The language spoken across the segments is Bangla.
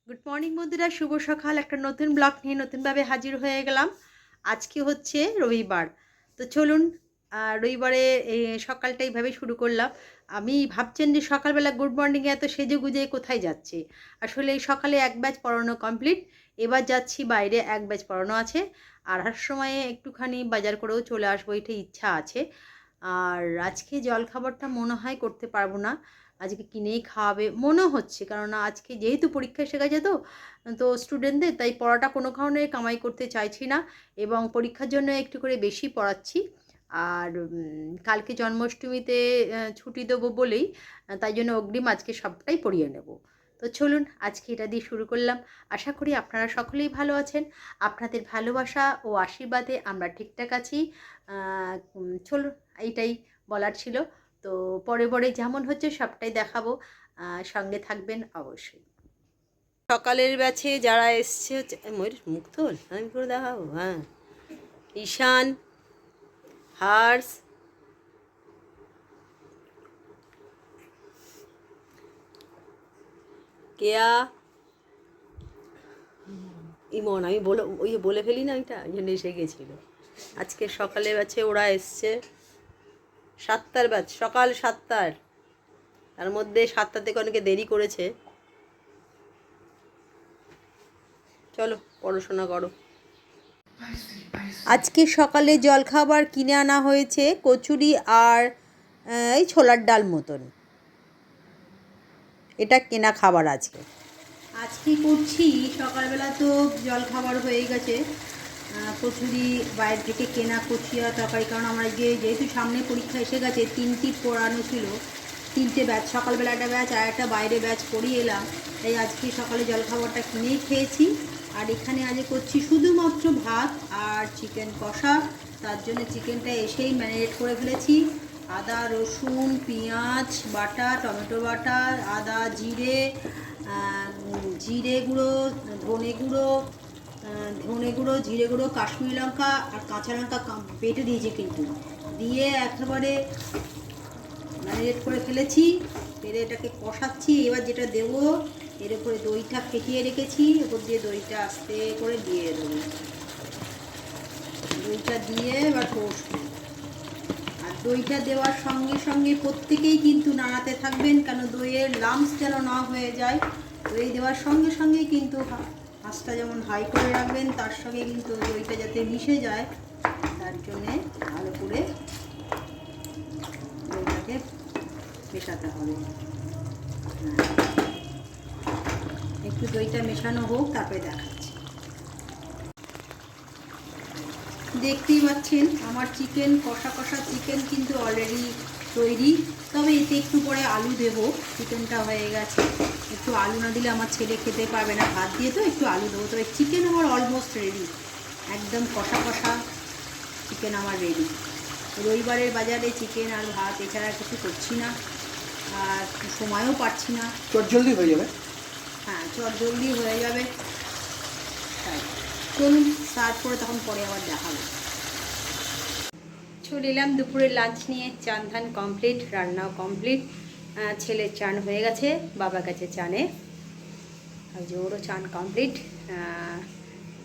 গুড মর্নিং বন্ধুরা, শুভ সকাল। একটা নতুন ব্লগ নিয়ে নতুনভাবে হাজির হয়ে গেলাম। আজকে হচ্ছে রবিবার। তো চলুন রবিবারে এই সকালটা এইভাবে শুরু করলাম। আমি ভাবছেন যে সকালবেলা গুড মর্নিংয়ে এত সেজে গুজে কোথায় যাচ্ছে। আসলে এই সকালে এক ব্যাচ পড়ানো কমপ্লিট। এবার যাচ্ছি বাইরে, এক ব্যাচ পড়ানো আছে। আর আসার সময়ে একটুখানি বাজার করেও চলে আসবো, এটা ইচ্ছা আছে। আর আজকে জলখাবারটা মনে হয় করতে পারবো না, আজকে কিনেই খাওয়াবে মনে হচ্ছে। কেননা আজকে যেহেতু পরীক্ষা এসে গেছে, তো তো স্টুডেন্টদের, তাই পড়াটা কোনো কারণে কামাই করতে চাইছি না, এবং পরীক্ষার জন্য একটু করে বেশি পড়াচ্ছি। আর কালকে জন্মাষ্টমীতে ছুটি দেবো বলেই তাই জন্য অগ্রিম আজকে সবটাই পড়িয়ে নেব। তো চলুন আজকে এটা দিয়ে শুরু করলাম। আশা করি আপনারা সকলেই ভালো আছেন। আপনাদের ভালোবাসা ও আশীর্বাদে আমরা ঠিকঠাক আছি। চলুন, এইটাই বলার ছিল। তো পরে পরে যেমন হচ্ছে সবটাই দেখাবো, সঙ্গে থাকবেন অবশ্যই। সকালের ব্যাচে যারা এসছে হচ্ছে ময়ূর মুখ তোল, আমি করে দেখাবো। হ্যাঁ, ঈশান, হার্স, কেয়া, ইমন। আমি বলে ফেলি না, ওইটা ওই জন্য এসে গেছিলো। আজকে সকালে ব্যাচে ওরা এসছে 7টার ব্যাচ, সকাল 7টার। তার মধ্যে 7টা থেকে অনেকে দেরি করেছে। চলো পড়াশোনা করো। আজকে সকালে জলখাবার কিনে আনা হয়েছে কচুরি আর এই ছোলার ডাল মতন। এটা কেনা খাবার আজকে। আজকে করছি সকালবেলা, তো জলখাবার হয়ে গেছে। কচুরি বাইরে থেকে কেনা, কচি আর তরকারি। কারণ আমার যেহেতু সামনে পরীক্ষা এসে গেছে, 3টি পড়ানো ছিল, 3টে ব্যাচ, সকালবেলা একটা ব্যাচ আর একটা বাইরে ব্যাচ পড়িয়ে এলাম। তাই আজকে সকালে জলখাবারটা কিনেই খেয়েছি। আর এখানে আজ করছি শুধুমাত্র ভাত আর চিকেন কষা। তার জন্য চিকেনটা এসেই ম্যারিনেট করে ফেলেছি। আদা, রসুন, পেঁয়াজ বাটা, টমেটো বাটা, আদা, জিরে, জিরে গুঁড়ো, ধনে গুঁড়ো, ধনে গুঁড়ো, জিরে গুঁড়ো, কাশ্মীরি লঙ্কা আর কাঁচা লঙ্কা বেটে দিয়েছি, কিন্তু দিয়ে একেবারে ম্যারিনেট করে ফেলেছি। ফেলে এটাকে কষাচ্ছি। এবার যেটা দেবো, এর উপরে দইটা ফেটিয়ে রেখেছি, ওপর দিয়ে দইটা আস্তে করে দিয়ে দেবো। দইটা দিয়ে এবার কষবো। আর দইটা দেওয়ার সঙ্গে সঙ্গে প্রত্যেকেই কিন্তু নাড়াতে থাকবেন, কেন দইয়ের লাম্পস যেন না হয়ে যায়। দই দেওয়ার সঙ্গে সঙ্গেই কিন্তু আঁচটা যেমন হাই করে রাখবেন, তার সঙ্গে কিন্তু দইটা যাতে মিশে যায়, তার জন্যে ভালো করে দইটাকে মেশাতে হবে। একটু দইটা মেশানো হোক, তারপরে দেখাচ্ছি। দেখতেই পাচ্ছেন আমার চিকেন কষা কষা চিকেন কিন্তু অলরেডি তৈরি। তবে এতে একটু পরে আলু দেবো। চিকেনটা হয়ে গেছে, একটু আলু না দিলে আমার ছেলে খেতে পারবে না, ভাত দিয়ে তো একটু আলু দেবো। তবে চিকেন আমার অলমোস্ট রেডি, একদম কষা কষা চিকেন আমার রেডি। রবিবারের বাজারে চিকেন আর ভাত এছাড়া কিছু করছি না, আর সময়ও পাচ্ছি না। চটজলদি হয়ে যাবে। হ্যাঁ, চটজলদি হয়ে যাবে। তাই চলুন সার্ভ করে তখন পরে আবার দেখাবো। চলে এলাম দুপুরের লাঞ্চ নিয়ে। চান ধান কমপ্লিট, রান্নাও কমপ্লিট। ছেলের চান হয়ে গেছে, বাবা গেছে চানে, আর যে ওরও চান কমপ্লিট।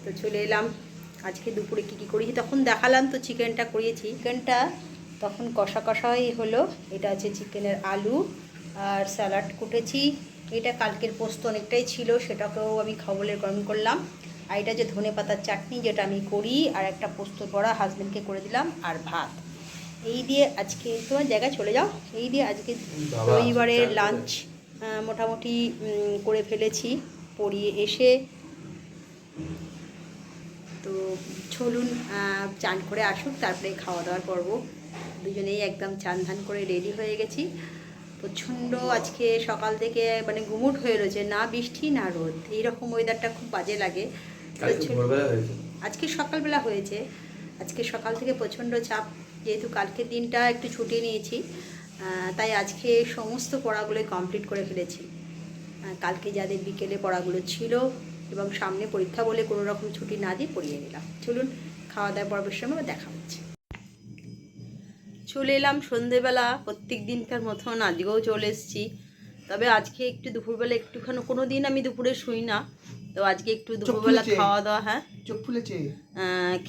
তো চলে এলাম। আজকে দুপুরে কী কী করেছি তখন দেখালাম। তো চিকেনটা করিয়েছি, চিকেনটা তখন কষা কষাই হলো। এটা আছে চিকেনের আলু আর স্যালাড কুটেছি। এটা কালকের পোস্ত অনেকটাই ছিল, সেটাকেও আমি খাবলে গরম করলাম। আর এটা যে ধনে পাতার চাটনি, যেটা আমি করি, আর একটা পোস্ত বড়া হাজব্যান্ডকে করে দিলাম, আর ভাত। এই দিয়ে আজকে তোমার জায়গায় চলে যাও। এই দিয়ে আজকে রবিবারের লাঞ্চ মোটামুটি করে ফেলেছি পড়িয়ে এসে। তো চলুন চান করে আসুক, তারপরে খাওয়া দাওয়ার পর্ব। দুজনেই একদম চান ধান করে রেডি হয়ে গেছি। প্রচণ্ড আজকে সকাল থেকে মানে গুমুট হয়ে রয়েছে, না বৃষ্টি না রোদ, এইরকম ওয়েদারটা খুব বাজে লাগে। আজকে সকালবেলা হয়েছে। আজকে সকাল থেকে প্রচণ্ড চাপ, যেহেতু কালকের দিনটা একটু ছুটি নিয়েছি, তাই আজকে সমস্ত পড়াগুলোই কমপ্লিট করে ফেলেছি। কালকে যাদের বিকেলে পড়াগুলো ছিল এবং সামনে পরীক্ষা বলে কোনো রকম ছুটি না দিয়ে পড়িয়ে নিলাম। চলুন খাওয়া দাওয়া পর্বের সময় দেখা হচ্ছে। চলে এলাম সন্ধেবেলা, প্রত্যেক দিনকার মতন আজকেও চলে এসেছি। তবে আজকে একটু দুপুরবেলা একটুখানি, কোনো দিন আমি দুপুরে শুই না, তো আজকে একটু দুপুরবেলা খাওয়া দাওয়া, হ্যাঁ চোখ ফুলেছে,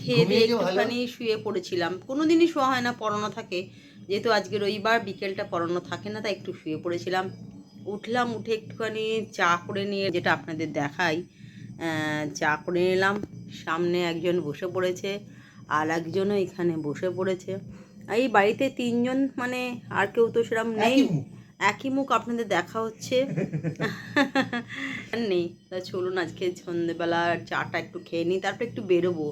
খেয়ে দিয়ে একটুখানি শুয়ে পড়েছিলাম। কোনো দিনই শোয়া হয় না, পড়ানো থাকে, যেহেতু আজকে রবিবার বিকেলটা পড়ানো থাকে না, তাই একটু শুয়ে পড়েছিলাম। উঠলাম, উঠে একটুখানি চা করে নিয়ে, যেটা আপনাদের দেখাই, চা করে নিলাম। সামনে একজন বসে পড়েছে, আর একজনও এখানে বসে পড়েছে। এই বাড়িতে তিনজন, মানে আর কেউ তো সেরকম নেই, একই মুখ আপনাদের দেখা হচ্ছে নেই। তা চলুন আজকে সন্ধ্যেবেলা চাটা একটু খেয়ে নিই, তারপরে একটু বেরোবো,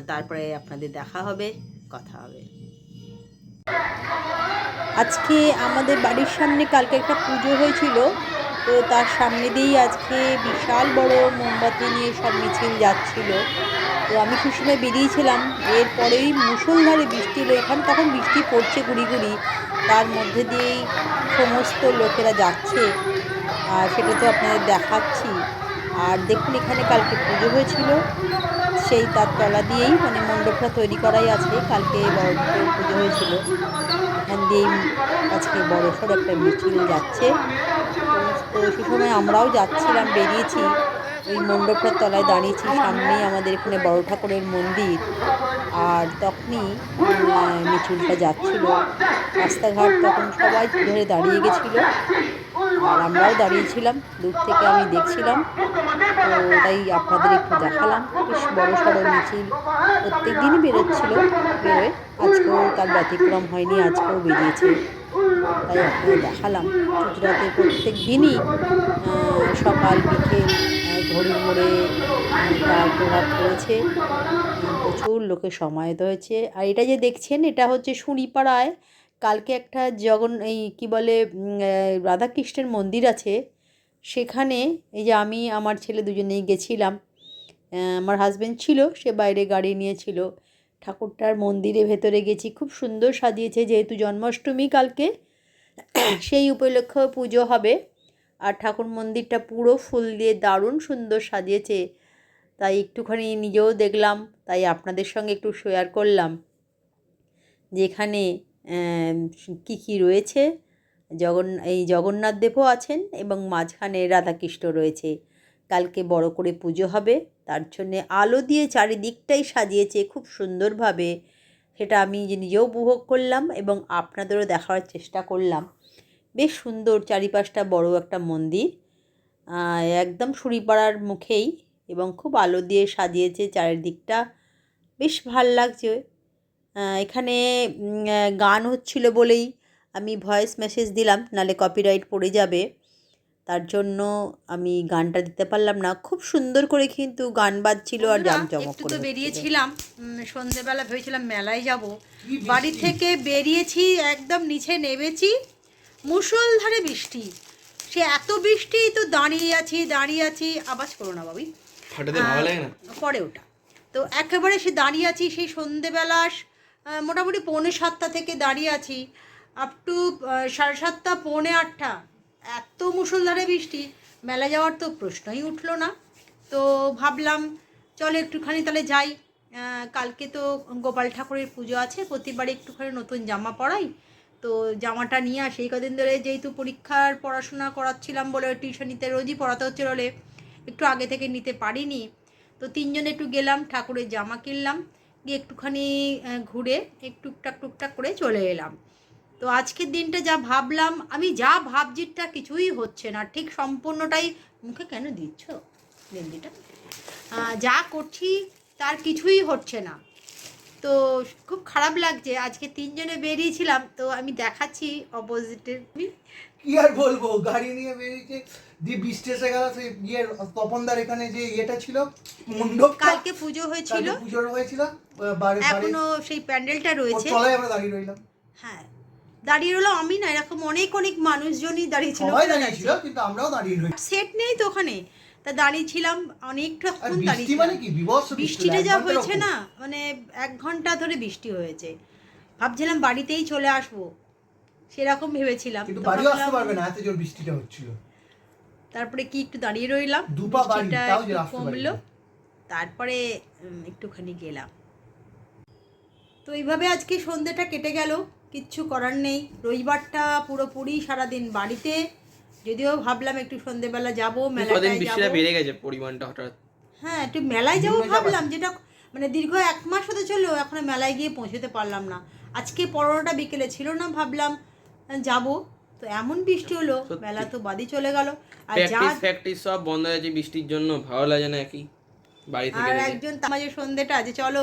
তারপরে আপনাদের দেখা হবে, কথা হবে। আজকে আমাদের বাড়ির সামনে কালকে একটা পুজো হয়েছিল, তো তার সামনে দিয়েই আজকে বিশাল বড় মোমবাতি নিয়ে সব মিছিল যাচ্ছিল। তো আমি সেই সময় বেরিয়েছিলাম, এরপরেই মুষলধারে বৃষ্টি এলো। এখানে তখন বৃষ্টি পড়ছে গুড়ি গুড়ি, তার মধ্যে দিয়েই সমস্ত লোকেরা যাচ্ছে, আর সেটা তো আপনাদের দেখাচ্ছি। আর দেখুন, এখানে কালকে পুজো হয়েছিল, সেই তার তলা দিয়েই, মানে মণ্ডপটা তৈরি করাই আছে, কালকে বড় ঠাকুরের পুজো হয়েছিল, এখান দিয়েই আজকে বড়সড় একটা মিছিল যাচ্ছে। তো সে সময় আমরাও যাচ্ছিলাম, বেরিয়েছি, ওই মণ্ডপটার তলায় দাঁড়িয়েছি, সামনেই আমাদের এখানে বড় ঠাকুরের মন্দির। আর তখনই মিছিলটা যাচ্ছিল, রাস্তাঘাট তখন সবাই ধরে দাঁড়িয়ে গেছিলো, আর আমরাও দাঁড়িয়েছিলাম, দূর থেকে আমি দেখছিলাম। তো তাই আপনাদের একটু দেখালাম, বেশ বড় সড়ো মিছিল, প্রত্যেক দিনই বেরোয়, আজকেও তার ব্যতিক্রম হয়নি, আজকেও বেরিয়েছে, তাই আপনাদের দেখালাম। চুঁচুড়াতে প্রত্যেক দিনই সকাল বিকেল ঘড়ির মোড়ে তার প্রভাব পড়েছে, প্রচুর লোকের সমায়েত হয়েছে। আর এটা যে দেখছেন, এটা হচ্ছে শুঁড়িপাড়ায় কালকে একটা এই কী বলে, রাধাকৃষ্ণের মন্দির আছে, সেখানে এই যে আমি আমার ছেলে দুজনেই গেছিলাম। আমার হাজব্যান্ড ছিল, সে বাইরে গাড়ি নিয়েছিল, ঠাকুরটার মন্দিরে ভেতরে গেছি, খুব সুন্দর সাজিয়েছে, যেহেতু জন্মাষ্টমী কালকে, সেই উপলক্ষে পুজো হবে। আর ঠাকুর মন্দিরটা পুরো ফুল দিয়ে দারুণ সুন্দর সাজিয়েছে, তাই একটুখানি নিজেও দেখলাম, তাই আপনাদের সঙ্গে একটু শেয়ার করলাম যে এখানে কী কী রয়েছে। এই জগন্নাথ দেবও আছেন, এবং মাঝখানে রাধাকৃষ্ণ রয়েছে। কালকে বড় করে পুজো হবে, তার জন্যে আলো দিয়ে চারিদিকটাই সাজিয়েছে খুব সুন্দরভাবে, সেটা আমি নিজেও উপভোগ করলাম এবং আপনাদেরও দেখার চেষ্টা করলাম। বেশ সুন্দর, চারিপাশটা বড় একটা মন্দির, একদম শুঁড়িপাড়ার মুখেই, এবং খুব আলো দিয়ে সাজিয়েছে চারিদিকটা, বেশ ভাল লাগছে। এখানে গান হচ্ছিল বলেই আমি ভয়েস মেসেজ দিলাম, নালে কপিরাইট পড়ে যাবে, তার জন্য আমি গানটা দিতে পারলাম না। খুব সুন্দর করে কিন্তু গান বাজছিল, আর জাঁকজমক করে। একটু তো বেরিয়েছিলাম সন্ধেবেলা, ভেবেছিলাম মেলায় যাব, বাড়ি থেকে বেরিয়েছি, একদম নিচে নেমেছি, মুষলধারে বৃষ্টি, সে এত বৃষ্টি, তো দাঁড়িয়ে আছি, আওয়াজ করো না বাবি, পরে ওটা তো একেবারে সে দাঁড়িয়ে আছি, সেই সন্ধেবেলা মোটামুটি 6:45 থেকে দাঁড়িয়ে আছি, আপ টু 7:30 7:45, এত মুষলধারে বৃষ্টি, মেলা যাওয়ার তো প্রশ্নই উঠলো না। তো ভাবলাম চলো একটুখানি তাহলে যাই, কালকে তো গোপাল ঠাকুরের পুজো আছে, প্রতিবারে একটুখানি নতুন জামা পরাই, তো জামাটা নিয়ে আসি। এই কদিন ধরে যেহেতু পরীক্ষার পড়াশোনা করাচ্ছিলাম বলে টিউশনিতে রোজই পড়াতে হচ্ছে বলে একটু আগে থেকে নিতে পারিনি, তো তিনজনে একটু গেলাম, ঠাকুরের জামা কিনলাম, গিয়ে একটুখানি ঘুরে একটু টুকটাক করে চলে এলাম। তো আজকের দিনটা যা ভাবলাম, আমি যা ভাবছিটা কিছুই হচ্ছে না, ঠিক সম্পূর্ণটাই, মুখে কেন দিচ্ছ গেঞ্জিটা, যা করছি তার কিছুই হচ্ছে না, তো খুব খারাপ লাগছে। আজকে তিনজনে বেরিয়েছিলাম, তো আমি দেখাচ্ছি অপোজিটের, কি আর বলবো, গাড়ি নিয়ে বেরিয়েছে, দিয়ে বৃষ্টি এসে গেল, সেই তপনদার এখানে যে ইয়েটা ছিল, মণ্ডপ, কালকে পুজো হয়েছিল, এখনো সেই প্যান্ডেলটা রয়েছে, তলায় আমরা দাঁড়িয়ে রইলাম। হ্যাঁ, দাঁড়িয়ে রইলাম আমি না, এরকম অনেক মানুষজনই দাঁড়িয়েছিল, কিন্তু আমরাও দাঁড়িয়ে রইলাম, সেট নেই তো ওখানে, তা দাঁড়িয়েছিলাম অনেকটাক্ষণ দাঁড়িয়েছিলাম। মানে কি বিভৎস বৃষ্টিটা যা হয়েছে না, মানে 1 ঘন্টা ধরে বৃষ্টি হয়েছে, ভাবছিলাম বাড়িতেই চলে আসবো, সেরকম ভেবেছিলাম, কিন্তু বাড়িও আসতে পারবে না, এত জোর বৃষ্টিটা হচ্ছিল। তারপরে কি একটু দাঁড়িয়ে রইলাম, বৃষ্টিটা একটু কমলো, তারপরে একটুখানি গেলাম। তো এইভাবে আজকে সন্ধ্যেটা কেটে গেল, কিচ্ছু করার নেই, রবিবারটা পুরোপুরি সারাদিন বাড়িতে, যদিও ভাবলাম একটু সন্ধেবেলা যাবো কদিন মেলাটায় বৃষ্টিটা যাবো। বেড়ে গেছে পরিমাণটা হঠাৎ। হ্যাঁ একটু মেলায় যাবো দুপুরে যাবা? ভাবলাম, যেটা মানে দীর্ঘ 1 মাস হতে চললো এখনো মেলায় গিয়ে পৌঁছতে পারলাম না। আজকে 15টা বিকেলে ছিল না, ভাবলাম যাবো, তো এমন বৃষ্টি হলো সত্যি। মেলা তো বাদই চলে গেল। আর যা প্র্যাকটিস সব বন্ধ হয়ে গেছে বৃষ্টির জন্য, ভালো লাগে না একই বাড়ি থেকে আর থেকে। একজন তামাজে সন্ধেটা যে চলো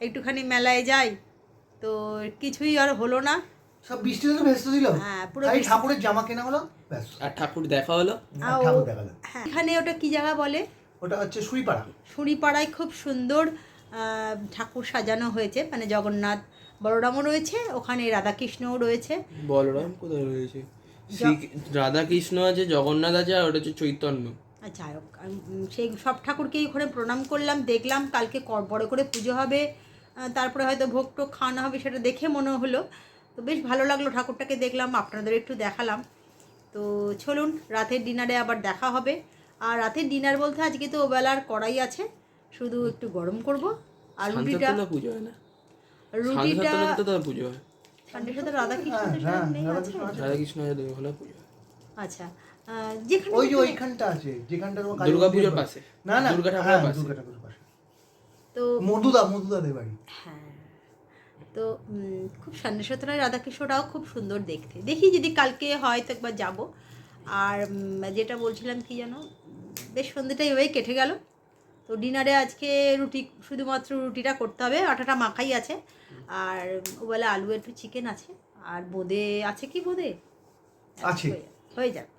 একটুখানি মেলায় যাই, তো কিছুই আর হলো না। সব বৃষ্টিতে তো ভেস্তে দিল। হ্যাঁ, পুরো খালি বৃষ্টি। ঠাকুরের জামা কেনা হলো, ব্যাস। আর ঠাকুর দেখা হলো। আর ঠাকুর দেখালো। হ্যাঁ, এখানে ওটা কি জায়গা বলে, ওটা হচ্ছে সুইপাড়া। শুঁড়িপাড়ায় খুব সুন্দর ঠাকুর সাজানো হয়েছে, মানে জগন্নাথ বলরামও রয়েছে, ওখানে রাধাকৃষ্ণও রয়েছে। বলরাম কোথায় রয়েছে? রাধা কৃষ্ণ আছে, জগন্নাথ আছে, আর ওটা হচ্ছে চৈতন্য। যাই হোক, সেই সব ঠাকুরকেই ওখানে প্রণাম করলাম, দেখলাম কালকে বড় করে পুজো হবে, তারপরে হয়তো ভোগ টোগ খাওয়ানো হবে, সেটা দেখে মনে হলো। তো বেশ ভালো লাগলো, ঠাকুরটাকে দেখলাম, আপনাদের একটু দেখালাম। তো চলুন রাতের ডিনারে আবার দেখা হবে। আর রাতের ডিনার বলতে আজকে তো ওবেলার কড়াই আছে, শুধু একটু গরম করব। আর রুটিটা শান্ততলা পুজো হয় না? শান্ততলাতে তো পুজো হয়। সানডের সাথে রাধাকৃষ্ণদের সাথে নেই আছে? রাধা কৃষ্ণ আছে, ওখানে পুজো হয়। আচ্ছা, যেখানে ওই যে ওইখানটা আছে, যেখানটা তোমার কালী দুর্গাপুজোর মন্দির পাশে। না না, দুর্গা ঠাকুরের হ্যাঁ, পাশে। দুর্গা ঠাকুরের পাশে। তো মধুদাদের বাড়ি। হ্যাঁ, তো খুব সান্ডেশ্বতলায় রাধাকৃষ্ণটাও খুব সুন্দর দেখতে। দেখি যদি কালকে হয় তো একবার যাব। আর যেটা বলছিলাম কি যেন, বেশ সন্ধ্যেটা এভাবেই কেটে গেল। তো ডিনারে আজকে রুটি, শুধুমাত্র রুটিটা করতে হবে, আটাটা মাখাই আছে। আর ওবেলা আলু একটু চিকেন আছে, আর বোঁদে আছে, কি বোঁদে আছে। হয়ে যাবে।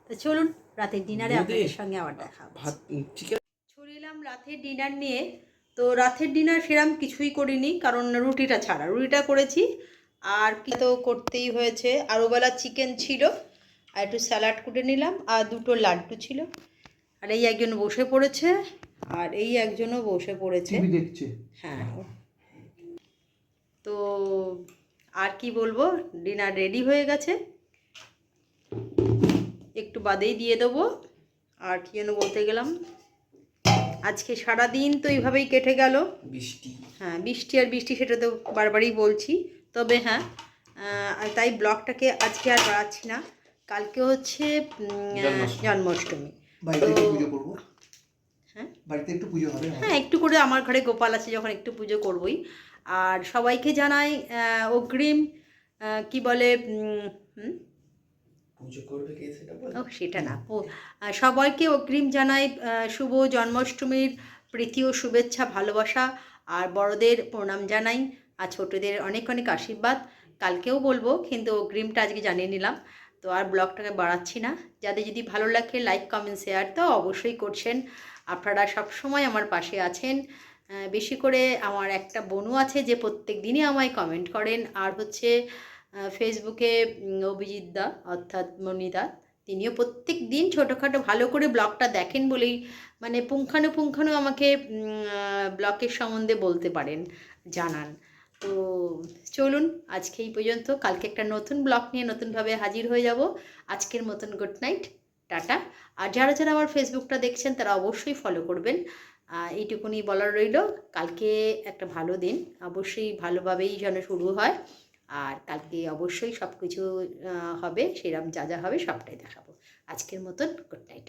তো চলুন রাতের ডিনারে বোঁদে? আপনাদের সঙ্গে আবার দেখা হবে। ভাত চিকেন। চলে এলাম রাতের ডিনার নিয়ে। তো রাতের ডিনার সেরকম কিছুই করিনি, কারণ রুটিটা ছাড়া, রুটিটা করেছি আর কি তো করতেই হয়েছে। আর ওবেলা চিকেন ছিল, আর একটু স্যালাড করে নিলাম, আর 2টো লাড্ডু ছিল। আর এই একজন বসে পড়েছে, আর এই একজনও বসে পড়েছে। টিভি দেখছে। হ্যাঁ, তো আর কি বলবো, ডিনার রেডি হয়ে গেছে, একটু বাদেই দিয়ে দেবো। আর কি যেন বলতে গেলাম, আজকে সারাদিন তো এইভাবেই কেটে গেল। বৃষ্টি। হ্যাঁ, বৃষ্টি আর বৃষ্টি, সেটা তো বারবারই বলছি। তবে হ্যাঁ, তাই ব্লগটাকে আজকে আর বাড়াচ্ছি না। কালকে হচ্ছে জন্মাষ্টমী। বাড়িতে একটু পুজো করবো। হ্যাঁ, বাড়িতে একটু পুজো হবে। হ্যাঁ, একটু করে, আমার ঘরে গোপাল আছে যখন, একটু পুজো করবই। আর সবাইকে জানাই অগ্রিম কি বলে, পুজো করবে কে সেটা বল। ও সেটা না, সবাইকে অগ্রিম জানাই শুভ জন্মাষ্টমীর প্রীতি ও শুভেচ্ছা, ভালোবাসা। আর বড়দের প্রণাম জানাই, আর ছোটদের অনেক অনেক আশীর্বাদ। কালকেও বলবো, কিন্তু অগ্রিমটা আজকে জানিয়ে নিলাম। তো আর ব্লগটাকে বাড়াচ্ছি না। যাদের যদি ভালো লাগে লাইক কমেন্ট শেয়ার তো অবশ্যই করছেন। আপনারা সবসময় আমার পাশে আছেন। বেশি করে আমার একটা বোনও আছে যে প্রত্যেক দিনই আমায় কমেন্ট করেন, আর হচ্ছে ফেসবুকে অভিজিৎ দা অর্থাৎ মনিদা, তিনিও প্রত্যেক দিন ছোটোখাটো ভালো করে ব্লগটা দেখেন বলেই, মানে পুঙ্খানুপুঙ্খানু আমাকে ব্লগের সম্বন্ধে বলতে পারেন, জানান। তো চলুন আজকে এই পর্যন্ত, কালকে একটা নতুন ব্লগ নিয়ে নতুনভাবে হাজির হয়ে যাব। আজকের মতন গুড নাইট, টাটা। আর যারা যারা আমার ফেসবুকটা দেখছেন তারা অবশ্যই ফলো করবেন। এইটুকুনি বলার রইল, কালকে একটা ভালো দিন, অবশ্যই ভালোভাবেই যেন শুরু হয়। আর কালকে অবশ্যই সব কিছু হবে, সেরকম যা যা হবে সবটাই দেখাবো। আজকের মতন গুড নাইট।